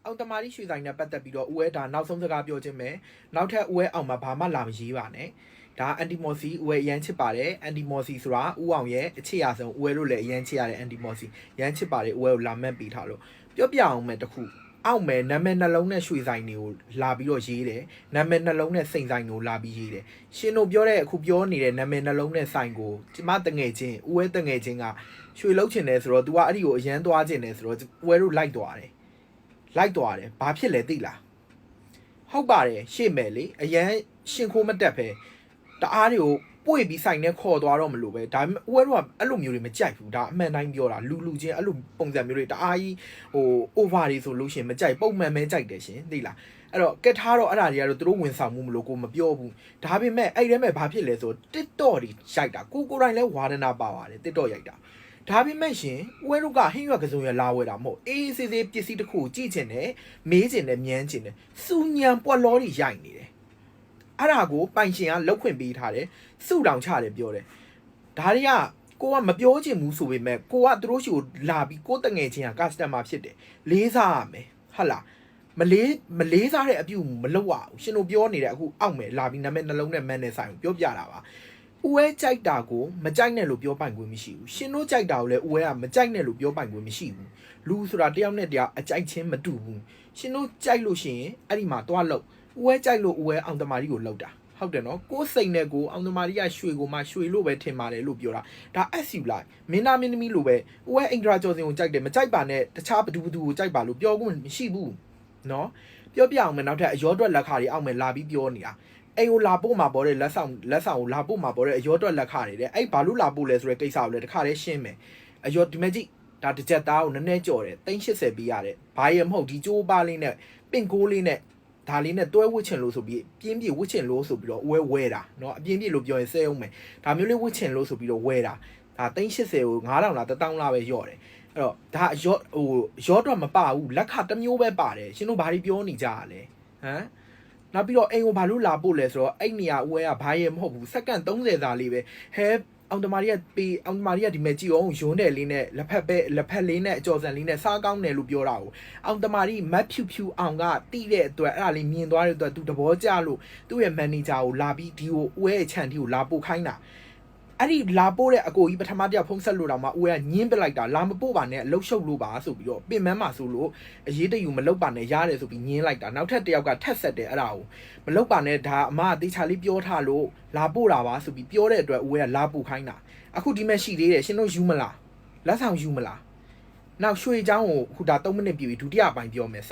အောင်တမာရီရွှေဆိုင်နဲ့ပတ်သက်ပြီးတော့ဦးဲဒါနောက်ဆုံးစကားပြောခြင်းပဲနောက်ထပ်ဦးဲအောင်မှာဘာမှလာမရေးပါနဲ့ဒါအန်တီမော်စီဦးဲရမ်းချစ်ပါတယ်အန်တီမော်စီဆိုတာဦးအောင်ရဲ့အချစ်ရဆုံးဦးဲလို့လည်းရမ်းချစ်ရတဲ့အန်တီမော်စီရမ်းချစ်ပါတယ်ဦးဲကိုလာမက်ပေးထားလို့ပြောပြအောင်မယ်တခုအောက်မယ်နာမည်နှလုံးနဲ့ရွှေဆိုင်တွေကိုလာပြီးတော့ရေးတယ်နာမည်နှလုံးနဲ့စိန်ဆိုင်ကိုလာပြီးရေးတယ်ရှင်တို့ပြောတဲ့အခုပြောနေတဲ့နာမည်နှလုံးနဲ့ဆိုင်ကိုကျမတငယ်ချင်းဦးဲတငယ်ချင်းကရွှေလုံးချင်တယ်ဆိုတော့ तू ကအဲ့ဒီကိုအရန်သွားချင်တယ်ဆိုတော့ဦးဲတို့လိုက်သွားတယ်ဘာဖြစ်လဲသိလားဟုတ်ပါတယ်ရှေ့မယ်လေအရန်ရှင်ခိုးမတက်ပဲတအားတွေကိုပွေပြီးဆိုင်နဲ့ခေါ်သွားတော့မလို့ပဲဒါပေမဲ့ဦးဲတို့ကအဲ့လိုမျိုးတွေမကြိုက်ဘူးဒါအမှန်တိုင်းပြောတာလူချင်းအဲ့လိုပုံစံမျိုးတွေတအားကြီးover တွေဆိုလို့ရှင်မကြိုက်ပုံမှန်ပဲကြိုက်တယ်ရှင်သိလားအဲ့တော့ကက်ထားတော့အဲ့ဒါတွေကတော့သူတို့ဝန်ဆောင်မှုမလို့ကိုမပြောဘူးဒါပေမဲ့အဲ့ထဲမဲ့ဘာဖြစ်လဲဆို TikTok တွေရိုက်တာကိုတိုင်းလဲဝါဒနာပါပါတယ် TikTok ရိုက်တာဒါပေမဲ့ရှင်ဦးဲတို့ကဟင်းရွက်ကစုံရလာဝဲတာမဟုတ်အေးစေးစေးပစ္စည်းတစ်ခုကြည့်ချင်တယ်မေးချင်တယ်မြန်းချင်တယ်စူညံပွက်လောတွေရိုက်နေတယ်အဲ့ဒါကိုပိုင်ရှင်ကလောက်ခွင့်ပေးထားတယ်စုတောင်ချတယ်ပြောတယ်ဒါတွေကကိုကမပြောချင်ဘူးဆိုပေမဲ့ကိုကသူတို့ရှိကိုလာပြီးကိုတငယ်ချင်းက customer ဖြစ်တယ်လေးစားရမယ်ဟုတ်လားမလေးစားတဲ့အပြုမလုပ်ရဘူးရှင်တို့ပြောနေတဲ့အခုအောက်မယ်လာပြီးနာမည်နှလုံးနဲ့မန်းနဲ့ဆိုင်ကိုပြောပြတာပါဦးဲကြိုက်တာကိုမကြိုက်နဲ့လို့ပြောပိုင်ခွင့်မရှိဘူးရှင်တို့ကြိုက်တာကိုလည်းဦးဲကမကြိုက်နဲ့လို့ပြောပိုင်ခွင့်မရှိဘူးလူဆိုတာတယောက်နဲ့တယောက်အကြိုက်ချင်းမတူဘူးရှင်တို့ကြိုက်လို့ရှိရင်အဲ့ဒီမှာတွားလို့ဦးဲကြိုက်လို့ဦးဲအောင်တမာရီကိုလောက်တာဟုတ်တယ်နော်ကိုယ်စိတ်နဲ့ကိုအောင်တမာရီကရွှေကိုမှရွှေလို့ပဲထင်ပါတယ်လို့ပြောတာဒါအက်စီလိုက်မင်းသားမင်းသမီးလိုပဲဦးဲအင်ဒရာကျော်စင်ကိုကြိုက်တယ်မကြိုက်ပါနဲ့တခြားဘသူကိုကြိုက်ပါလို့ပြောခွင့်မရှိဘူးနော်ပြောပြအောင်မယ်နောက်ထပ်အရောတွက်လက်ခါတွေအောက်မယ်လာပြီးပြောနေတာအိမ်ကိုလာပို့မှာပေါ်တဲ့လက်ဆောင်ကိုလာပို့မှာပေါ်တဲ့အရောတွက်လက်ခါတွေတဲ့အဲ့ဘာလို့လာပို့လဲဆိုတဲ့ကိစ္စကိုလည်းတခါတည်းရှင်းမယ်အရောဒီမဲ့ကြည့်ဒါတစ်ချက်သားကိုနည်းနည်းကြော်တယ်380ပေးရတယ်ဘာရမဟုတ်ဒီကျိုးပါလေးနဲ့ပင့်ကိုးလေးနဲ့ဒါလေးနဲ့တွဲဝစ်ချင်လို့ဆိုပြီးပြင်းပြဝစ်ချင်လို့ဆိုပြီးတော့ဝဲတာเนาะအပြင်းပြလို့ပြောရင်ဆဲအောင်မယ်ဒါမျိုးလေးဝစ်ချင်လို့ဆိုပြီးတော့ဝဲတာဒါ380ကို9000လား1000လားပဲရော့တယ်အဲ့တော့ဒါရော့တော့မပဘူးလက်ခတစ်မျိုးပဲပါတယ်ရှင်တို့ဘာတွေပြောနေကြရလဲဟမ်နောက်ပြီးတော့အိမ်ကိုဘာလို့လာပို့လဲဆိုတော့အဲ့နေရာဦးဲကဘာရဲမဟုတ်ဘူးစက္ကန့်30သားလေးပဲဟဲအောင်တမာရီကပေးအောင်တမာရီကဒီမဲ့ကြည့်အောင်ရုံးတယ်လေးနဲ့လက်ဖက်လေးနဲ့အကျော်စံလေးနဲ့စားကောင်းတယ်လို့ပြောတာကိုအောင်တမာရီမတ်ဖြူအောင်ကတီးတဲ့အတွက်အဲ့ဒါလေးမြင်သွားတဲ့အတွက်သူသဘောကျလို့သူ့ရဲ့မန်နေဂျာကိုလာပြီးဒီကိုဦးဲရဲ့ခြံတီကိုလာပို့ခိုင်းတာအဲ့ဒီလာပို့တဲ့အကိုကြီးပထမတယောက်ဖုံးဆက်လို့တော့မှဦးကညင်းပလိုက်တာလာမပို့ပါနဲ့အလုတ်ရှုပ်လို့ပါဆိုပြီးတော့ပင်မမှာဆိုလို့အရေးတယူမလုတ်ပါနဲ့ရတယ်ဆိုပြီးညင်းလိုက်တာနောက်ထပ်တယောက်ကထက်ဆက်တယ်အဲ့ဒါကိုမလုတ်ပါနဲ့ဒါအမအသေးချာလေးပြောထားလို့လာပို့တာပါဆိုပြီးပြောတဲ့အတွက်ဦးကလာပို့ခိုင်းတာအခုဒီမဲ့ရှိသေးတယ်ရှင်တို့ယူမလားလက်ဆောင်ယူမလားနောက်ရွှေချောင်းကိုခုဒါ3မိနစ်ပြည့်ပြီဒုတိယပိုင်းပြောမယ်